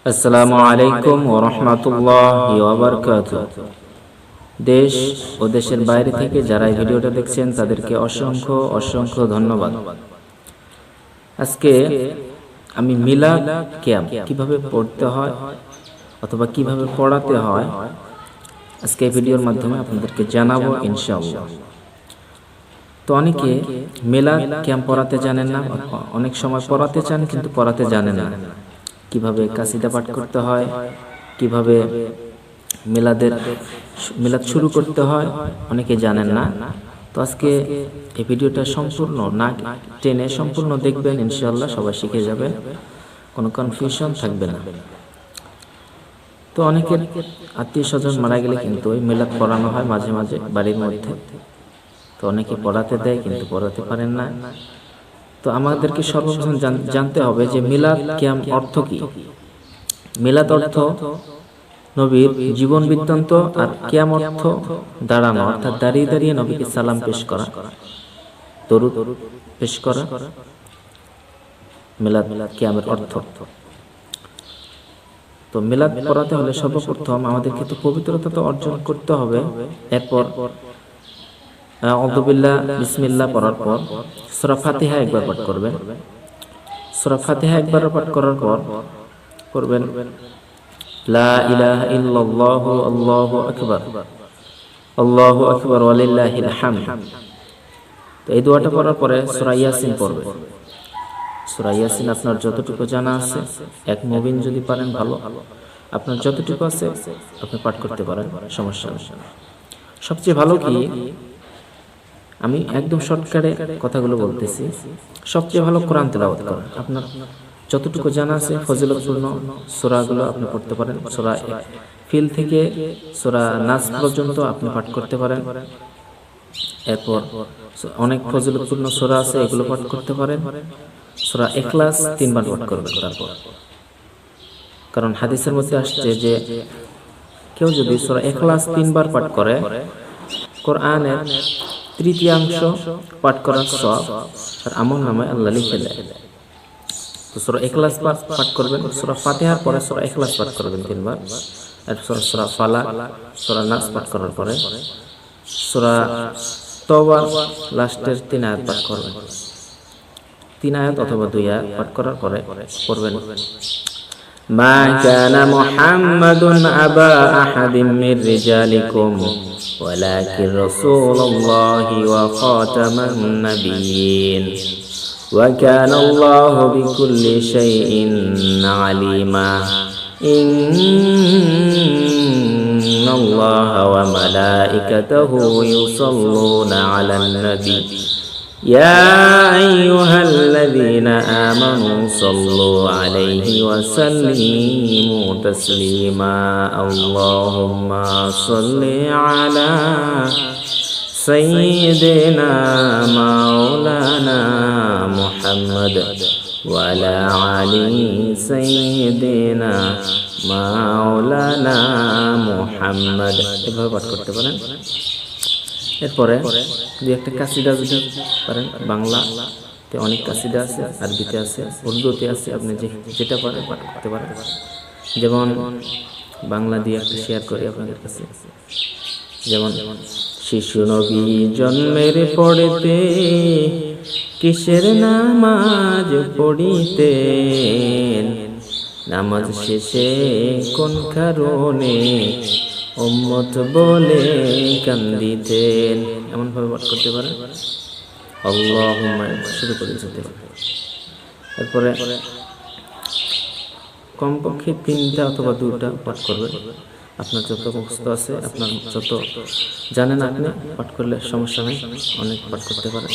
আসসালামু আলাইকুম ওয়া রাহমাতুল্লাহি ওয়া বারাকাতুহু। দেশ ও দেশের বাইরে থেকে যারা এই ভিডিওটা দেখছেন তাদেরকে অসংখ্য অসংখ্য ধন্যবাদ। আজকে আমি মিলাদ কিয়াম কিভাবে পড়তে হয় অথবা কিভাবে পড়াতে হয় আজকে এই ভিডিওর মাধ্যমে আপনাদেরকে জানাবো ইনশাআল্লাহ। তো অনেকে মিলাদ কিয়াম পড়াতে জানেন না, অনেক সময় পড়াতে চান কিন্তু পড়াতে জানেন না। কিভাবে কাসিদা পাঠ করতে হয়, কিভাবে মিলাদ শুরু করতে হয় অনেকে জানেন না। তো আজকে এই ভিডিওটা সম্পূর্ণ না টেনে সম্পূর্ণ দেখবেন, ইনশাআল্লাহ সবাই শিখে যাবেন, কোনো কনফিউশন থাকবে না। তো অনেকের আত্মীয় স্বজন মারা গেলে কিন্তু ওই মিলাদ পড়ানো হয় মাঝে মাঝে বাড়ির মধ্যে। তো অনেকে পড়াতে দেয় কিন্তু পড়াতে পারেন না। তো আমাদেরকে সর্বপ্রথম জানতে হবে যে মিলাদ কিয়াম অর্থ কি। মিলাদ অর্থ নবীর জীবন বৃত্তান্ত, আর কিয়াম অর্থ দাঁড়ানো, অর্থাৎ দাঁড়িয়ে দাঁড়িয়ে নবীকে সালাম পেশ করা, দরুদ পেশ করা মিলাদ কিয়ামের অর্থ। তো মিলাদ পড়াতে হলে সর্বপ্রথম আমাদেরকে তো পবিত্রতা তো অর্জন করতে হবে। এরপর আউযু বিল্লাহ বিসমিল্লাহ পড়ার পর সূরা ফাতিহা একবার পাঠ করবেন। সূরা ফাতিহা একবার পাঠ করার পর পড়বেন লা ইলাহা ইল্লাল্লাহু আল্লাহু আকবার ওয়ালিল্লাহিল হামদ। তো এই দোয়াটা পড়ার পরে সূরা ইয়াসিন পড়বেন। সূরা ইয়াসিন আপনার যতটুকু জানা আছে, এক মুমিন যদি পারেন ভালো, আপনার যতটুকু আছে আপনি পাঠ করতে পারেন, সমস্যা নেই। সবচেয়ে ভালো কি, আমি একদম শর্টকাটে কথাগুলো বলতেছি, সবচেয়ে ভালো কোরআন তেলাওয়াত করা। আপনার যতটুকু জানা আছে ফজিলতপূর্ণ সূরাগুলো আপনি পড়তে পারেন। সূরা ফিল থেকে সূরা নাস পর্যন্ত আপনি পাঠ করতে পারেন। এরপর অনেক ফজিলতপূর্ণ সূরা আছে, এগুলো পাঠ করতে পারেন। সূরা ইখলাস 3 বার পাঠ করবেন তারপর, কারণ হাদিসের মধ্যে আসছে যে কেউ যদি সূরা ইখলাস 3 বার পাঠ করে কোরআনের তৃতীয়াংশ পাঠ করার সওয়াব আর আমলনামায় আল্লাহ লিখে দেয়। তো সূরা ইখলাস পাঠ করবেন, সূরা ফাতিহার পরে সূরা ইখলাস পাঠ করবেন 3 বার, আর সূরা ফালাক, সূরা নাস পাঠ করার পরে সূরা তওবা লাস্টের 3 আয়াত পাঠ করবেন। 3 আয়াত অথবা 2 আয়াত পাঠ করার পরে পড়বেন মা কানা মুহাম্মাদুন আবা আহাদিম মির রিজালিকুম ওয়ালাকিন রাসূলুল্লাহি ওয়া খাতামান নাবিয়্যিন ওয়া কানা আল্লাহু বিকুল্লি শাইইন আলিমা ইন্নাল্লাহা ওয়া মালাইকাতাহু ইউসাল্লুনা আলান নাবী يا أيها الذين آمنوا صلوا عليه وسلموا تسليما اللهم صل على سيدنا مولانا محمد وعلى آل سيدنا مولانا محمد এভাবে পাঠ করতে পারেন। এরপরে দুই একটা কাসিদা যদি পারেন, বাংলাতে অনেক কাসিদা আছে, আরবিতে আছে, উর্দুতে আছে, আপনি যেটা পারেন পাঠ করতে পারেন। যেমন বাংলা দিয়ে একটা শেয়ার করি আপনাদের কাছে। যেমন শিশু নবী জন্মের পড়েতে কিসের নামাজ পড়িতেন, নামাজ শেষে কোন কারণে উম্মত বলে কান্দিতেন, এমন ভাবে পাঠ করতে পারেন। আল্লাহুম্মা শুরু করে যেতে পারেন। এরপরে কমপক্ষে 3টা অথবা 2টা পাঠ করবেন। আপনার যত মুখস্থ আছে, আপনার যত জানেন আপনি পাঠ করলে সমস্যা নেই, অনেক পাঠ করতে পারেন।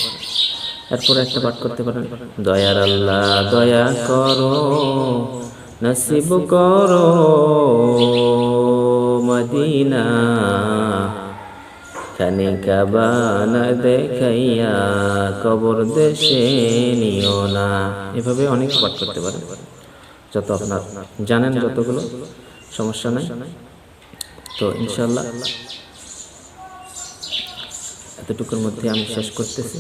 এরপরে একটা পাঠ করতে পারেন দয়ার আল্লাহ দয়া করো নসিব করো মদিনা, খানে কাবা না দেখাইয়া কবর দেশে নিও না। এভাবে অনেক পাঠ করতে পারেন, যত আপনার জানেন যতগুলো, সমস্যা নাই। তো ইনশাআল্লাহ এতটুকুর মধ্যে আমি শেষ করতেছি।